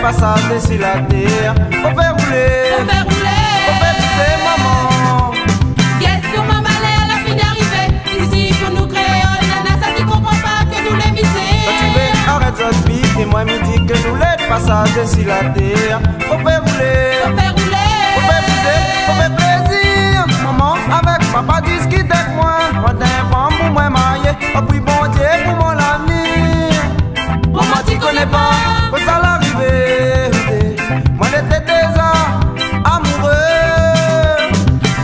passager sur la terre. On fait rouler, On fait rouler, on fait pousser maman. qu'est-ce que maman elle a fini d'arriver. Ici pour nous créoles, nana ça tu comprends pas que nous les Quand tu veux, misères. arrête notre vie. Et moi me dis que nous les passagers sur la terre. On fait rouler, On fait rouler, on fait pousser, on fait plaisir. Maman avec papa discute avec moi. Moi d'un femme pour moi marier. Oh puis bon Dieu pour mon avenir. Maman tu connais pas, faut ça l'arriver. Moi j'étais déjà amoureux.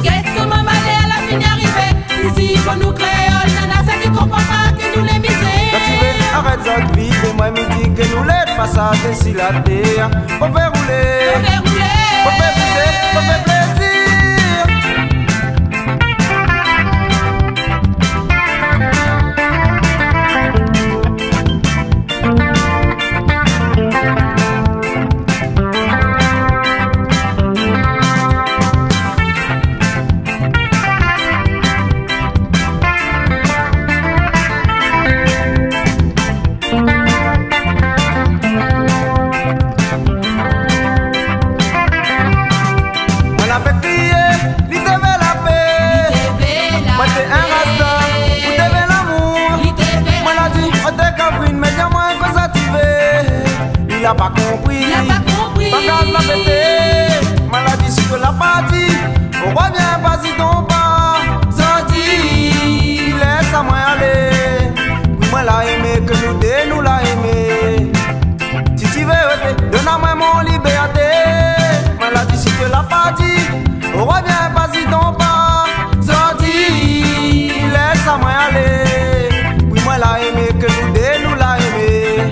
qu'est-ce que maman elle a fini d'arriver. Ici pour nous créoles, nana ça tu comprends pas que nous les Quand tu veux, misères. arrête notre vie. Et moi me dis que nous les passagers sur la terre. On fait rouler, On fait rouler, on fait pousser, on fait plaisir. On avait crié, il devait la paix. Moi t'es un rasta, vous devez l'amour. Moi l'a dit, on t'est cabrine, mais dis-moi que ça tu veux. Il a pas compris, Il a pas compris. Pas qu'à la péter. Moi l'a dit, si tu l'as pas dit, on revient pas si ton pas. Sorti, il laisse à moi aller. Oui, moi l'a aimé, que nous deux nous l'a aimé. Si tu veux, donne-moi mon liberté. Moi l'a dit, si tu l'as pas dit, on revient pas si ton pas. Sorti, laisse à moi aller. Oui, moi l'a aimé, que nous deux nous l'a aimé.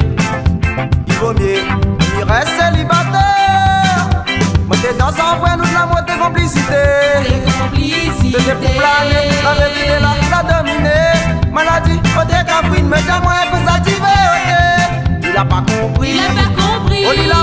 Il vaut mieux, il reste célibataire. Moi t'es dans son point, nous de la moitié complicité. T'étais pour planer, la vérité la dominer. Maladie, on t'est caprine, mais dis-moi que ça t'y veut, ok. Il a pas compris. Il a pas compris. Oh, il a